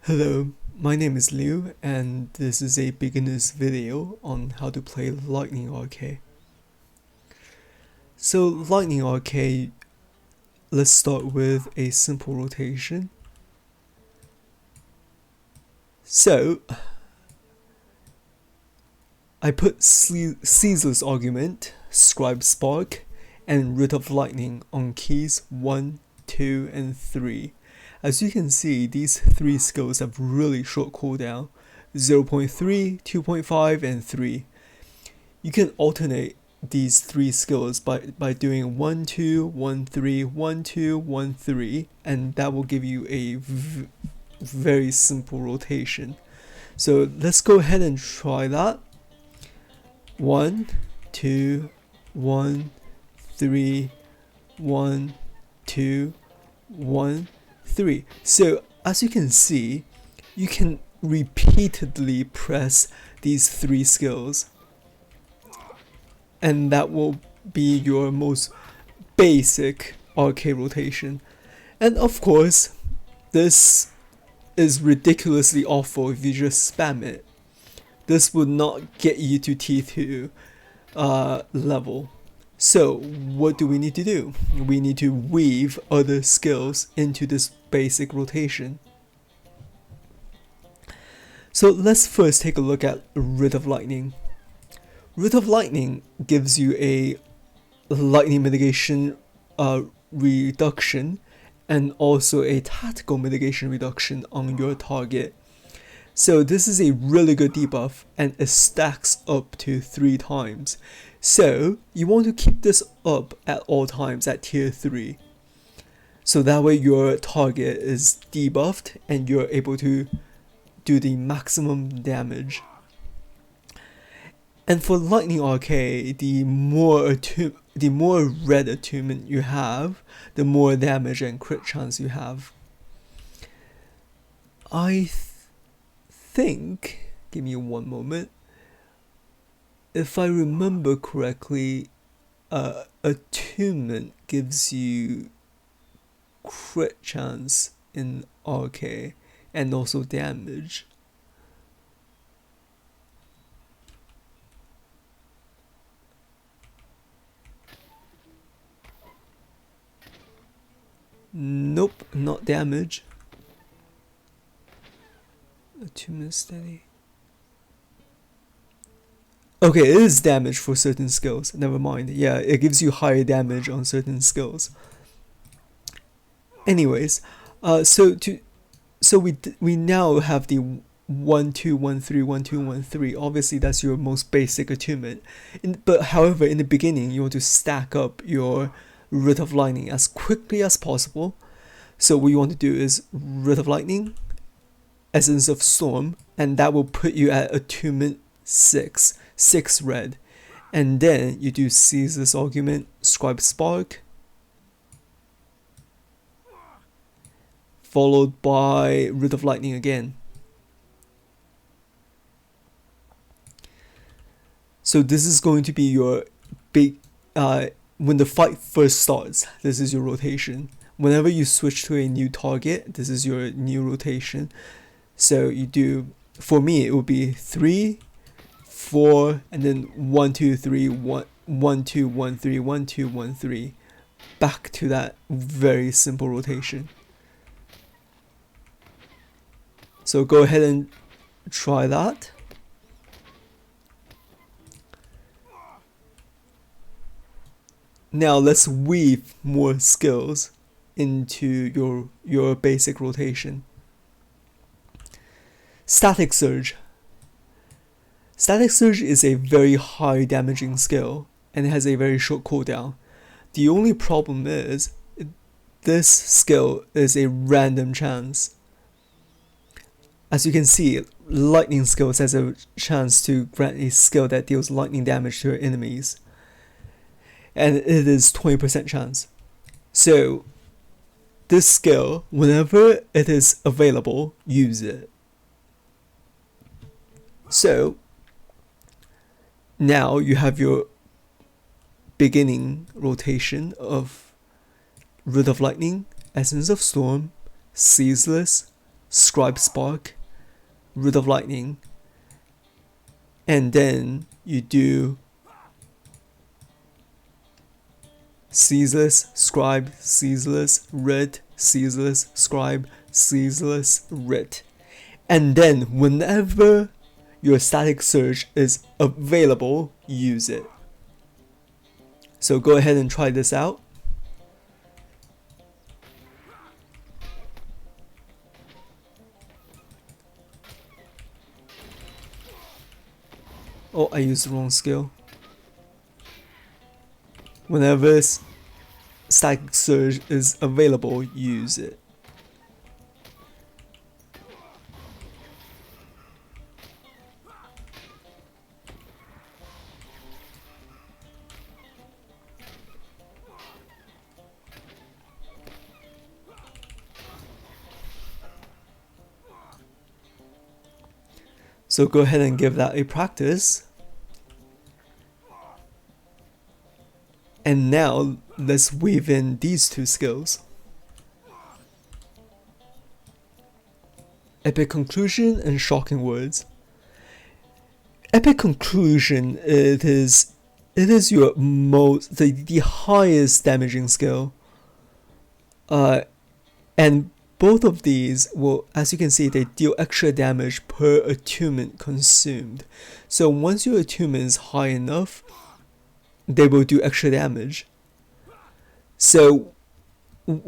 Hello, my name is Liu and this is a beginner's video on how to play Lightning Arcade. So Lightning Arcade, let's start with a simple rotation. So I put ceaseless argument, scribe spark, and root of lightning on keys 1, 2, and 3. As you can see, these three skills have really short cooldown, 0.3, 2.5, and 3. You can alternate these three skills by doing 1, 2, 1, 3, 1, 2, 1, 3, and that will give you a very simple rotation. So let's go ahead and try that. 1, 2, 1, 3, 1, 2, 1, 3. So as you can see, you can repeatedly press these three skills, and that will be your most basic arcade rotation. And of course, this is ridiculously awful if you just spam it. This would not get you to T2 level. So what do we need to do? We need to weave other skills into this basic rotation. So let's first take a look at Root of Lightning. Root of Lightning gives you a lightning mitigation reduction and also a tactical mitigation reduction on your target. So this is a really good debuff and it stacks up to 3 times. So you want to keep this up at all times at tier 3. So that way your target is debuffed and you're able to do the maximum damage. And for Lightning Arcade, the more red attunement you have, the more damage and crit chance you have. I think, give me one moment, if I remember correctly, attunement gives you crit chance in RK and also damage. Nope, not damage. Attunement steady. Okay, it is damage for certain skills. Never mind. Yeah, it gives you higher damage on certain skills. Anyways, so we now have the 1, 2, 1, 3, 1, 2, 1, 3. Obviously, that's your most basic attunement. But however, in the beginning, you want to stack up your Root of Lightning as quickly as possible. So what you want to do is Root of Lightning, Essence of Storm, and that will put you at attunement 6 red. And then you do Ceaseless Argument, Scribe Spark, followed by Root of Lightning again. So this is going to be your big, when the fight first starts, this is your rotation. Whenever you switch to a new target, this is your new rotation. So you do, for me, it would be 3, 4, and then 1, 2, 3, 1, 2, 1, 3, 1, 2, 1, 3. Back to that very simple rotation. So go ahead and try that. Now let's weave more skills into your basic rotation. Static Surge. Static Surge is a very high damaging skill and it has a very short cooldown. The only problem is this skill is a random chance. As you can see, lightning skills has a chance to grant a skill that deals lightning damage to your enemies. And it is 20% chance. So this skill, whenever it is available, use it. So now you have your beginning rotation of Root of Lightning, Essence of Storm, Ceaseless, Scribe Spark, Root of Lightning, and then you do Ceaseless, Scribe, Ceaseless, Writ, Ceaseless, Scribe, Ceaseless, Writ. And then whenever your Static Surge is available, use it. So go ahead and try this out. Oh, I used the wrong skill. Whenever Static Surge is available, use it. So go ahead and give that a practice. And now let's weave in these two skills. Epic Conclusion and Shocking Words. Epic Conclusion, it is your the highest damaging skill. And both of these will, as you can see, they deal extra damage per attunement consumed. So once your attunement is high enough, they will do extra damage. So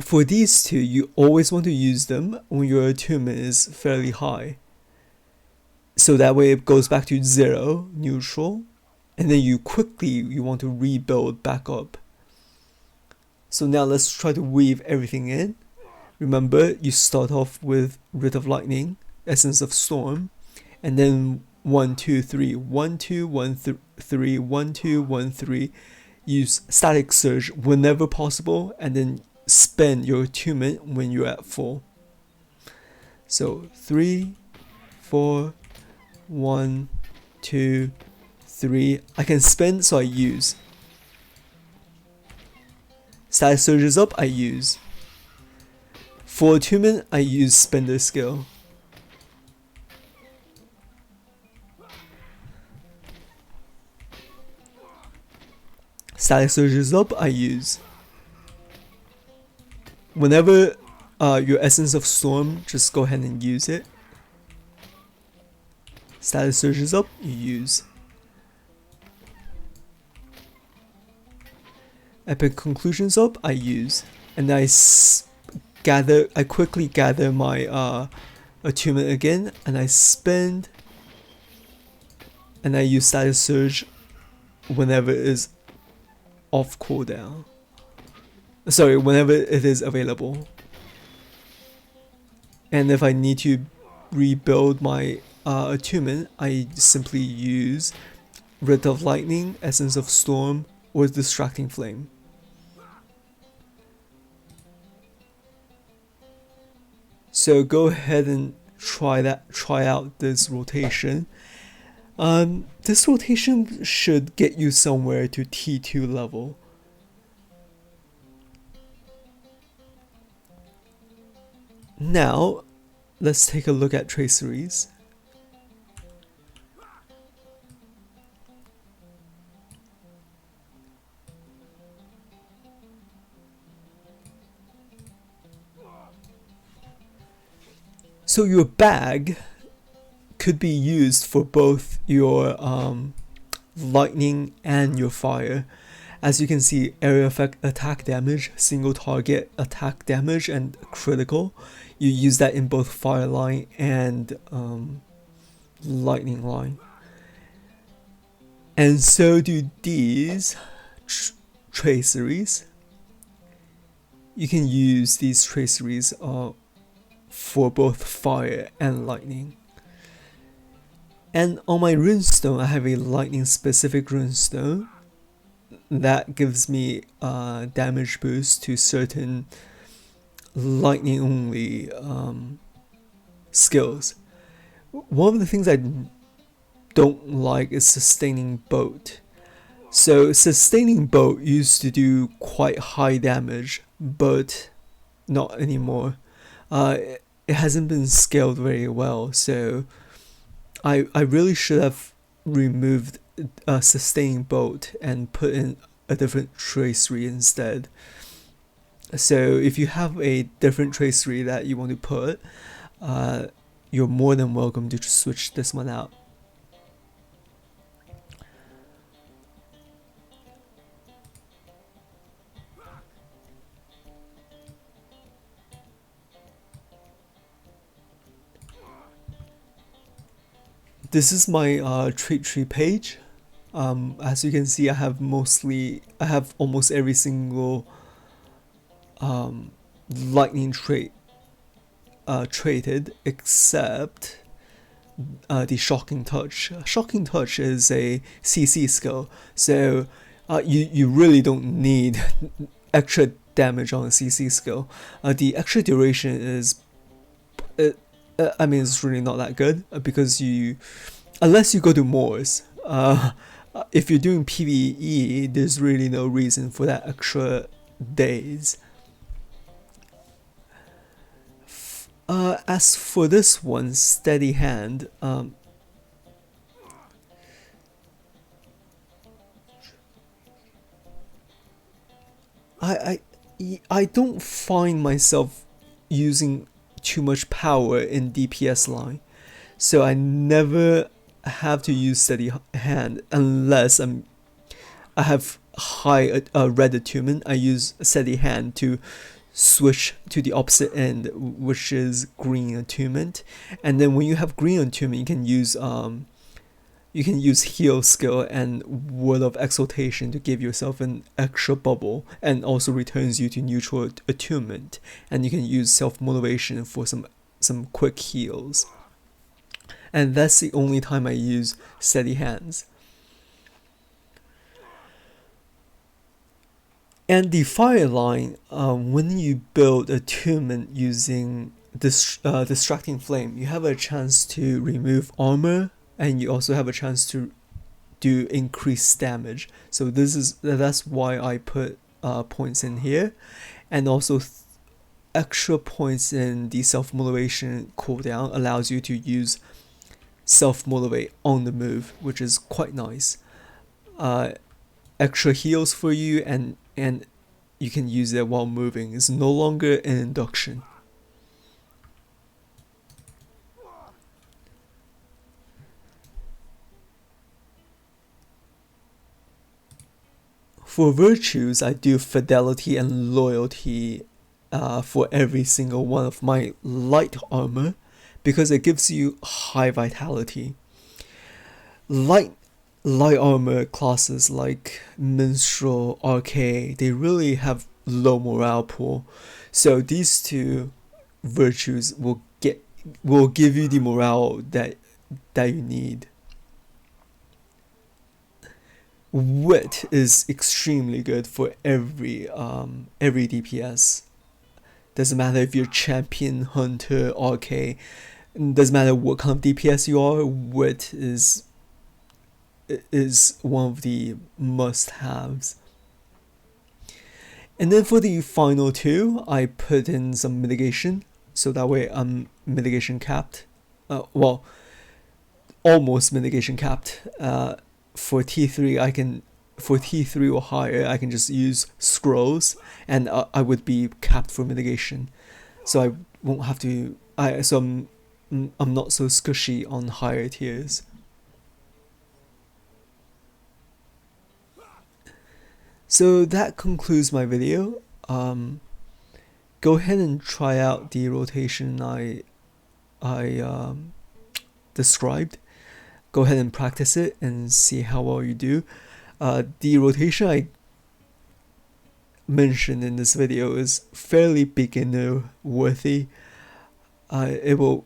for these two, you always want to use them when your attunement is fairly high. So that way it goes back to 0, neutral, and then you want to rebuild back up. So now let's try to weave everything in. Remember, you start off with Writ of Lightning, Essence of Storm, and then 1, 2, 3, 1, 2, 1, 3, 1, 2, 1, 3. Use Static Surge whenever possible, and then spend your attunement when you're at full. So 3, 4, 1, 2, 3. I can spend, so I use. Static Surge is up, I use. For attunement, I use Spender skill. Static Surge is up, I use. Whenever your Essence of Storm, just go ahead and use it. Static Surge is up, you use. Epic Conclusion's up, I use. And I quickly gather my attunement again, and I spend, and I use Static Surge whenever it is off cooldown. Sorry, whenever it is available. And if I need to rebuild my attunement, I simply use Writ of Lightning, Essence of Storm, or Distracting Flame. So go ahead and try out this rotation. This rotation should get you somewhere to T2 level. Now, let's take a look at traceries. So your bag could be used for both your lightning and your fire. As you can see, area effect attack damage, single target attack damage, and critical. You use that in both fire line and lightning line. And so do these traceries. You can use these traceries for both fire and lightning. And on my runestone, I have a lightning specific runestone that gives me damage boost to certain lightning only skills. One of the things I don't like is Sustaining Boat. So Sustaining Boat used to do quite high damage, but not anymore. it hasn't been scaled very well, so I really should have removed a sustain bolt and put in a different tracery instead. So if you have a different tracery that you want to put, you're more than welcome to switch this one out. This is my trait tree page. As you can see, I have almost every single lightning trait traded except the shocking touch. Shocking touch is a CC skill, so you really don't need extra damage on a CC skill. The extra duration is, I mean, it's really not that good because unless you go to Moors. If you're doing PvE, there's really no reason for that extra days. As for this one, steady hand, I I don't find myself using too much power in DPS line, so I never have to use steady hand unless I have high red attunement. I use steady hand to switch to the opposite end, which is green attunement. And then when you have green attunement, you can use heal skill and word of exaltation to give yourself an extra bubble, and also returns you to neutral attunement. And you can use self motivation for some quick heals. And that's the only time I use steady hands. And the fire line, when you build attunement using distracting flame, you have a chance to remove armor, and you also have a chance to do increased damage. So that's why I put points in here, and also extra points in the self motivation cooldown allows you to use self motivate on the move, which is quite nice. Extra heals for you, and you can use it while moving. It's no longer an induction. For virtues, I do fidelity and loyalty for every single one of my light armor, because it gives you high vitality. Light armor classes like Minstrel, Arcade, they really have low morale pool. So these two virtues will give you the morale that you need. Wit is extremely good for every DPS. Doesn't matter if you're champion, hunter, arcade. Doesn't matter what kind of DPS you are. Wit is one of the must-haves. And then for the final two, I put in some mitigation, so that way I'm mitigation capped. Well, almost mitigation capped. For T3 or higher, I can just use scrolls, and I would be capped for mitigation, so I won't have to. I'm not so squishy on higher tiers. So that concludes my video. Go ahead and try out the rotation I described. Go ahead and practice it and see how well you do. The rotation I mentioned in this video is fairly beginner worthy. It will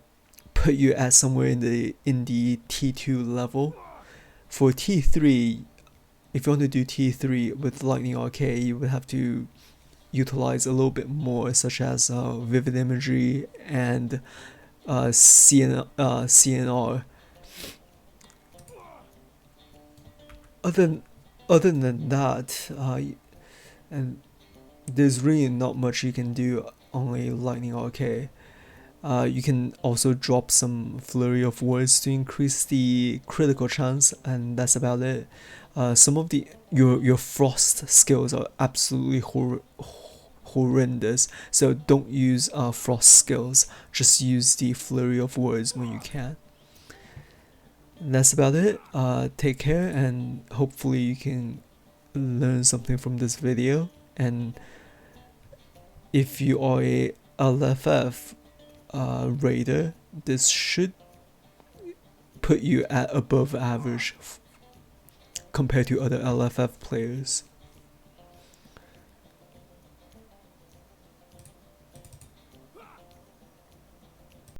put you at somewhere in the T2 level. For T3, if you want to do T3 with Lightning Arcade, you would have to utilize a little bit more, such as vivid imagery and CNR. Other than that, and there's really not much you can do on a Lightning Arcade. You can also drop some flurry of words to increase the critical chance, and that's about it. Some of your frost skills are absolutely horrendous, so don't use frost skills. Just use the flurry of words when you can. And that's about it. Take care, and hopefully you can learn something from this video. And if you are a LFF raider, this should put you at above average compared to other LFF players.